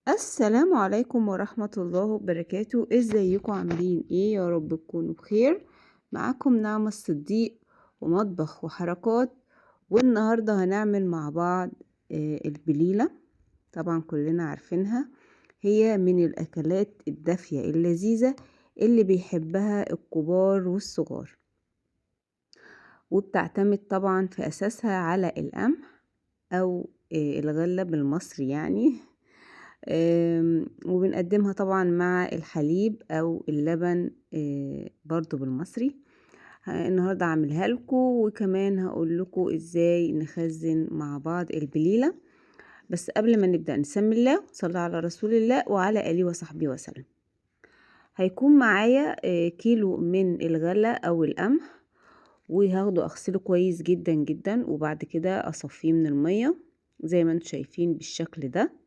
السلام عليكم ورحمة الله وبركاته. ازيكم عاملين ايه؟ يا رب تكونوا بخير. معاكم نعمة الصديق ومطبخ وحركات. والنهاردة هنعمل مع بعض البليلة. طبعا كلنا عارفينها، هي من الأكلات الدافية اللذيذة اللي بيحبها الكبار والصغار، وبتعتمد طبعا في أساسها على القمح أو الغلة بالمصري يعني. وبنقدمها طبعا مع الحليب او اللبن برضو بالمصري. النهارده هعملها لكم، وكمان هقول لكم ازاي نخزن مع بعض البليله. بس قبل ما نبدا نسمي الله، صلى على رسول الله وعلى اله وصحبه وسلم. هيكون معايا كيلو من الغله او القمح، وهاخده اغسله كويس جدا جدا، وبعد كده اصفيه من الميه زي ما انتم شايفين بالشكل ده.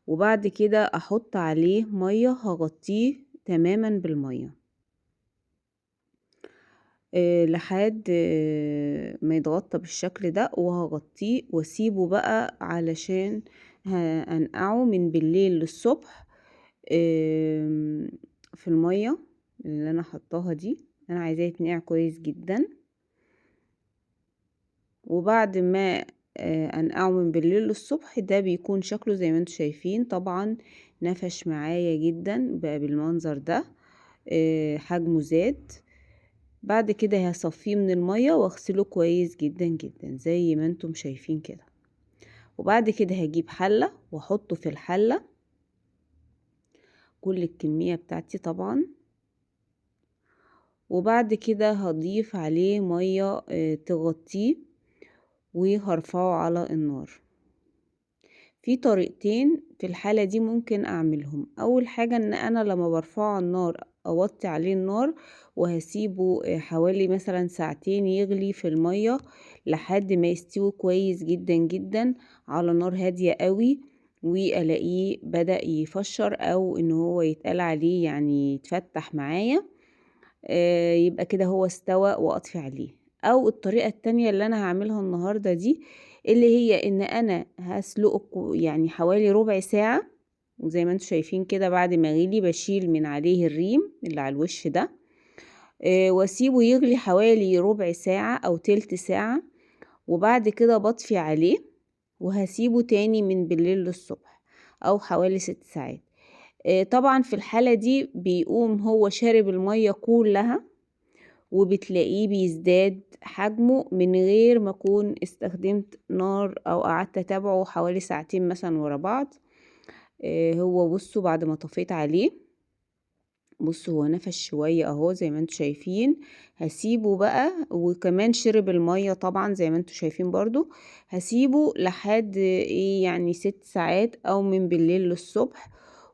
وبعد كده احط عليه مية، هغطيه تماما بالمية لحد ما يتغطى بالشكل ده، وهغطيه واسيبه بقى علشان هنقعه من بالليل للصبح في المية اللي انا حطاها دي. انا عايزاه يتنقع كويس جدا، وبعد ما انقعه من بالليل للصبح ده بيكون شكله زي ما انتم شايفين. طبعا نفش معايا جدا بقى بالمنظر ده، حجمه زاد. بعد كده هصفيه من المية واغسله كويس جدا جدا زي ما انتم شايفين كده. وبعد كده هجيب حلة واحطه في الحلة كل الكمية بتاعتي طبعا. وبعد كده هضيف عليه مية تغطيه، وهرفعه على النار. في طريقتين في الحالة دي ممكن اعملهم. اول حاجة ان انا لما برفعه على النار اوطي عليه النار، وهسيبه حوالي مثلا ساعتين يغلي في المية لحد ما يستوي كويس جدا جدا على نار هادية قوي، والاقيه بدأ يفشر او ان هو يتقال عليه يعني يتفتح معايا. يبقى كده هو استوى واطفي عليه. او الطريقة التانية اللي انا هعملها النهاردة دي، اللي هي ان انا هسلقه يعني حوالي ربع ساعة. وزي ما انتم شايفين كده بعد ما غلي بشيل من عليه الريم اللي على الوش ده، واسيبه يغلي حوالي ربع ساعة او تلت ساعة. وبعد كده بطفي عليه وهسيبه تاني من بالليل للصبح او حوالي 6 ساعات. طبعا في الحالة دي بيقوم هو شارب المية كلها، وبتلاقيه بيزداد حجمه من غير ما اكون استخدمت نار او قعدت اتابعه حوالي ساعتين مثلا ورا بعض. هو بصوا بعد ما طفيت عليه، بصوا هو نفش شوية اهو زي ما انتوا شايفين. هسيبه بقى، وكمان شرب المية طبعا زي ما انتوا شايفين برضو. هسيبه لحد ايه يعني 6 ساعات او من بالليل للصبح،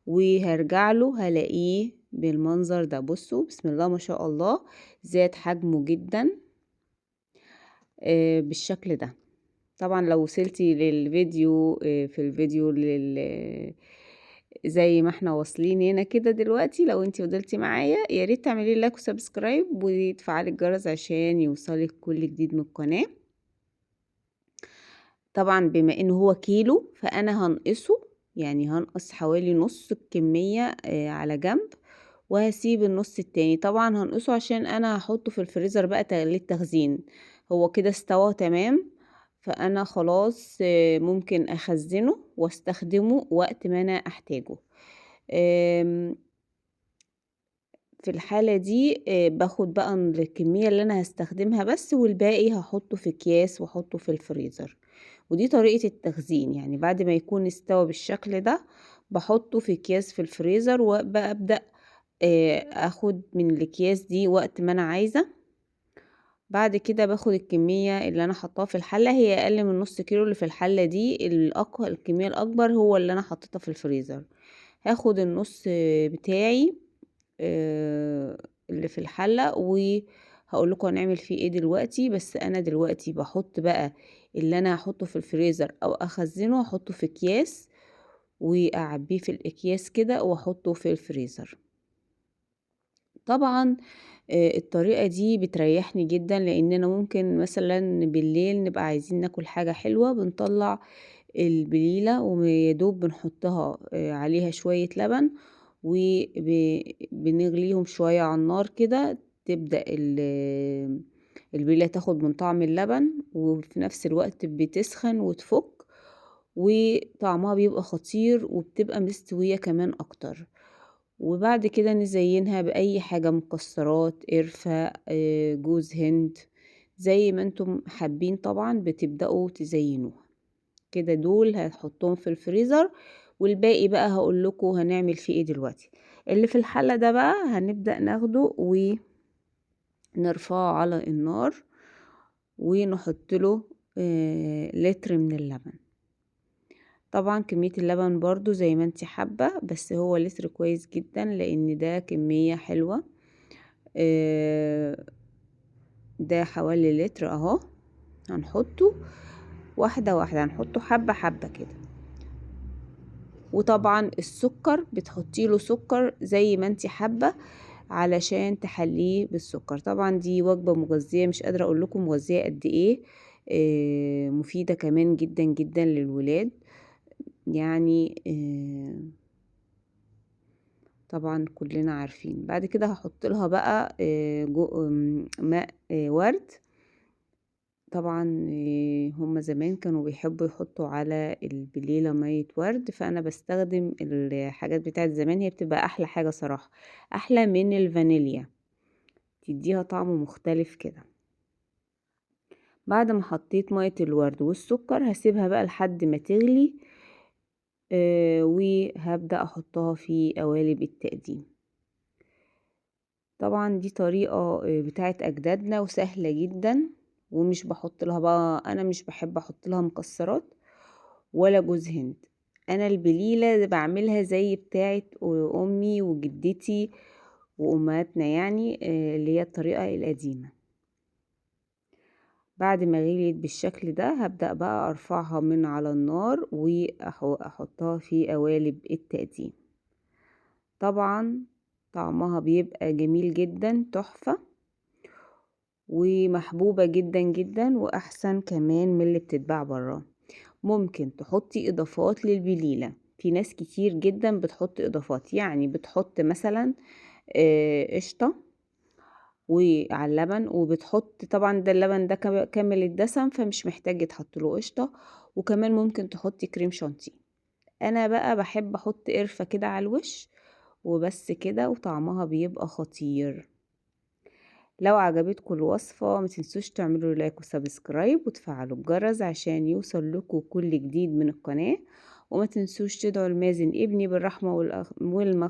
وهرجع له هلاقيه بالمنظر ده. بصوا بسم الله ما شاء الله، زاد حجمه جدا بالشكل ده. طبعا لو وصلتي للفيديو في الفيديو زي ما احنا واصلين هنا كده دلوقتي، لو انتي فضلتي معايا يا ريت تعملي لايك وسبسكرايب وتفعلي الجرس عشان يوصلك كل جديد من القناة. طبعا بما انه هو كيلو فانا هنقصه، يعني هنقص حوالي نص الكمية على جنب، وهسيب النص التاني. طبعا هنقصه عشان انا هحطه في الفريزر بقى للتخزين. هو كده استوى تمام، فانا خلاص ممكن اخزنه واستخدمه وقت ما انا احتاجه. في الحالة دي باخد بقى الكمية اللي انا هستخدمها بس، والباقي هحطه في اكياس واحطه في الفريزر. ودي طريقة التخزين، يعني بعد ما يكون استوى بالشكل ده بحطه في اكياس في الفريزر، وببدأ اخد من الاكياس دي وقت ما انا عايزة. بعد كده باخد الكمية اللي انا حطاها في الحلة، هي اقل من نص كيلو اللي في الحلة دي. الكمية الاكبر هو اللي انا حطيتها في الفريزر. هاخد النص بتاعي اللي في الحلة، وهقول لكم هنعمل فيه ايه دلوقتي. بس انا دلوقتي بحط بقى اللي انا هحطه في الفريزر او اخزنه، احطه في اكياس واعبيه في الاكياس كده واحطه في الفريزر. طبعا الطريقة دي بتريحني جدا، لاننا ممكن مثلا بالليل نبقى عايزين ناكل حاجة حلوة، بنطلع البليلة ويدوب بنحطها عليها شوية لبن وبنغليهم شوية على النار كده، تبدأ البليلة تاخد من طعم اللبن وفي نفس الوقت بتسخن وتفك، وطعمها بيبقى خطير وبتبقى مستوية كمان اكتر. وبعد كده نزينها بأي حاجة، مكسرات، قرفة، جوز هند، زي ما انتم حابين طبعا بتبدأوا تزينوها كده. دول هتحطهم في الفريزر، والباقي بقى هقول لكم هنعمل فيه ايه دلوقتي. اللي في الحلة ده بقى هنبدأ ناخده ونرفعه على النار ونحط له لتر من اللبن. طبعا كمية اللبن برضو زي ما انت حابة، بس هو لتر كويس جدا لان ده كمية حلوة. ده حوالي لتر اهو. هنحطه واحدة واحدة، هنحطه حبة حبة كده. وطبعا السكر بتحطي له سكر زي ما انت حابة علشان تحليه بالسكر. طبعا دي وجبة مغذية، مش قادرة اقول لكم مغذية قد ايه. مفيدة كمان جدا جدا للولاد يعني. طبعا كلنا عارفين. بعد كده هحط لها بقى ماء ورد. طبعا هما زمان كانوا بيحبوا يحطوا على البليلة مية ورد، فانا بستخدم الحاجات بتاعت زمان، هي بتبقى احلى حاجة صراحة، احلى من الفانيليا، تديها طعم مختلف كده. بعد ما حطيت مية الورد والسكر هسيبها بقى لحد ما تغلي، وهبدأ احطها في قوالب التقديم. طبعا دي طريقة بتاعت اجدادنا وسهلة جدا، ومش بحط لها بقى، انا مش بحب احط لها مكسرات ولا جوز هند. انا البليلة بعملها زي بتاعت امي وجدتي وامهاتنا يعني، اللي هي الطريقة القديمة. بعد ما غليت بالشكل ده هبدأ بقى ارفعها من على النار واحطها في قوالب التقديم. طبعا طعمها بيبقى جميل جدا، تحفة ومحبوبة جدا جدا، واحسن كمان من اللي بتتباع برا. ممكن تحطي اضافات للبليلة، في ناس كتير جدا بتحط اضافات، يعني بتحط مثلا قشطة وعلى اللبن، وبتحط طبعا ده اللبن ده كامل الدسم فمش محتاج يتحط له قشطة، وكمان ممكن تحطي كريم شانتيه. انا بقى بحب احط قرفة كده على الوش وبس كده، وطعمها بيبقى خطير. لو عجبتكم الوصفة ما تنسوش تعملوا لايك وسبسكرايب وتفعلوا الجرس عشان يوصل لكم كل جديد من القناة. وما تنسوش تدعوا المازن ابني بالرحمة والمغفرة